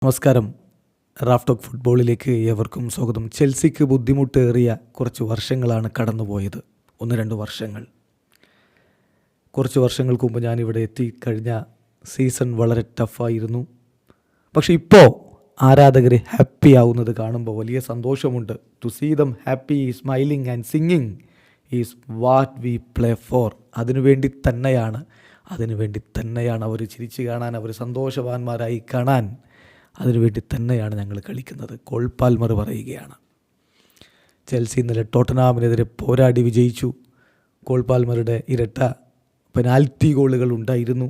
നമസ്കാരം. Raf talk ഫുട്ബോളിലേക്ക് ഏവർക്കും സ്വാഗതം. ചെൽസിക്ക് ബുദ്ധിമുട്ടേറിയ കുറച്ച് വർഷങ്ങളാണ് കടന്നുപോയത്. 1-2 വർഷങ്ങൾ. കുറച്ച് വർഷങ്ങൾക്ക് മുമ്പ് ഞാനിവിടെ എത്തിക്കഴിഞ്ഞ സീസൺ വളരെ ടഫായിരുന്നു. പക്ഷേ ഇപ്പോൾ ആരാധകർ ഹാപ്പി ആവുന്നത് കാണുമ്പോൾ വലിയ സന്തോഷമുണ്ട്. To see them happy, smiling and singing is what we play for. അതിനുവേണ്ടി തന്നെയാണ് അവർ ചിരിച്ചു കാണാൻ, അവർ സന്തോഷവാന്മാരായി കാണാൻ, അതിനുവേണ്ടി തന്നെയാണ് ഞങ്ങൾ കളിക്കുന്നത്. കോൾ പാൽമർ പറയുകയാണ്. ചെൽസി ഇന്നലെ ടോട്ടനാമിനെതിരെ പോരാടി വിജയിച്ചു. കോൾ പാൽമറുടെ ഇരട്ട പെനാൽറ്റി ഗോളുകൾ ഉണ്ടായിരുന്നു.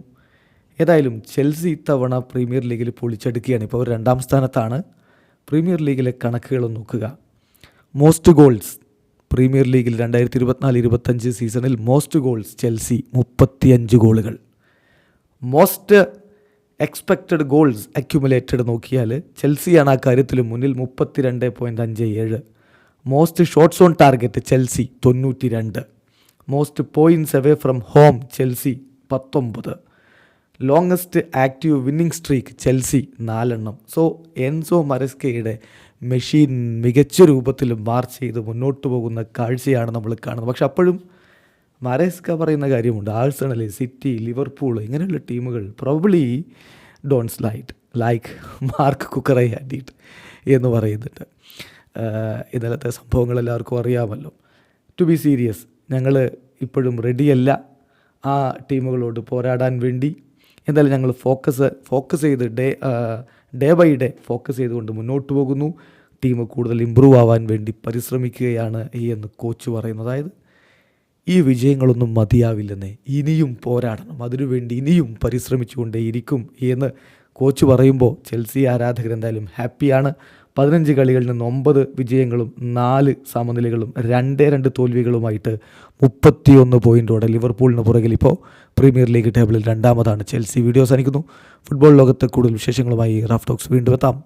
ഏതായാലും ചെൽസി ഇത്തവണ പ്രീമിയർ ലീഗിൽ പൊളിച്ചെടുക്കുകയാണ്. ഇപ്പോൾ അവർ 2ാം സ്ഥാനത്താണ്. പ്രീമിയർ ലീഗിലെ കണക്കുകൾ നോക്കുക. മോസ്റ്റ് ഗോൾസ് പ്രീമിയർ ലീഗിൽ 2024-25 സീസണിൽ മോസ്റ്റ് ഗോൾസ് ചെൽസി 35 ഗോളുകൾ. മോസ്റ്റ് എക്സ്പെക്റ്റഡ് ഗോൾസ് അക്യുമുലേറ്റഡ് നോക്കിയാൽ ചെൽസിയാണ് ആ കാര്യത്തിൽ മുന്നിൽ, 32.57. Most shots on target Chelsea 92. Most points away from home Chelsea 19. Longest active winning streak Chelsea 4. So Enzo മരസ്കയുടെ മെഷീൻ മികച്ച രൂപത്തിൽ മാർച്ച് ചെയ്ത് മുന്നോട്ട് പോകുന്ന കാഴ്ചയാണ് നമ്മൾ കാണുന്നത്. പക്ഷെ അപ്പോഴും മരസ്ക പറയുന്ന കാര്യമുണ്ട്. ആഴ്സണൽ, സിറ്റി, ലിവർപൂൾ ഇങ്ങനെയുള്ള ടീമുകൾ probably don't slide like Mark Cucurella handed it എന്ന് പറയുന്നുണ്ട്. ഇന്നലത്തെ സംഭവങ്ങൾ എല്ലാവർക്കും അറിയാമല്ലോ. ടു ബി സീരിയസ്, ഞങ്ങൾ ഇപ്പോഴും റെഡിയല്ല ആ ടീമുകളോട് പോരാടാൻ വേണ്ടി. എന്തായാലും ഞങ്ങൾ ഫോക്കസ് ചെയ്ത് ഡേ ബൈ ഡേ ഫോക്കസ് ചെയ്തുകൊണ്ട് മുന്നോട്ട് പോകുന്നു. ടീം കൂടുതൽ ഇമ്പ്രൂവ് ആവാൻ വേണ്ടി പരിശ്രമിക്കുകയാണ് എന്ന് കോച്ച് പറയുന്നു. അതായത് ഈ വിജയങ്ങളൊന്നും മതിയാവില്ലെന്നേ, ഇനിയും പോരാടണം, അതിനുവേണ്ടി ഇനിയും പരിശ്രമിച്ചുകൊണ്ടേയിരിക്കും എന്ന് കോച്ച് പറയുമ്പോൾ ചെൽസി ആരാധകർ എന്തായാലും ഹാപ്പിയാണ്. 15 കളികളിൽ നിന്ന് 9 വിജയങ്ങളും 4 സമനിലകളും 2 തോൽവികളുമായിട്ട് 31 പോയിൻറ്റോടെ ലിവർപൂളിന് പുറകിൽ ഇപ്പോൾ പ്രീമിയർ ലീഗ് ടേബിളിൽ 2ാമതാണ് ചെൽസി. വീഡിയോ അവസാനിക്കുന്നു. ഫുട്ബോൾ ലോകത്തെ കൂടുതൽ വിശേഷങ്ങളുമായി റാഫ് ടോക്സ് വീണ്ടും എത്താം.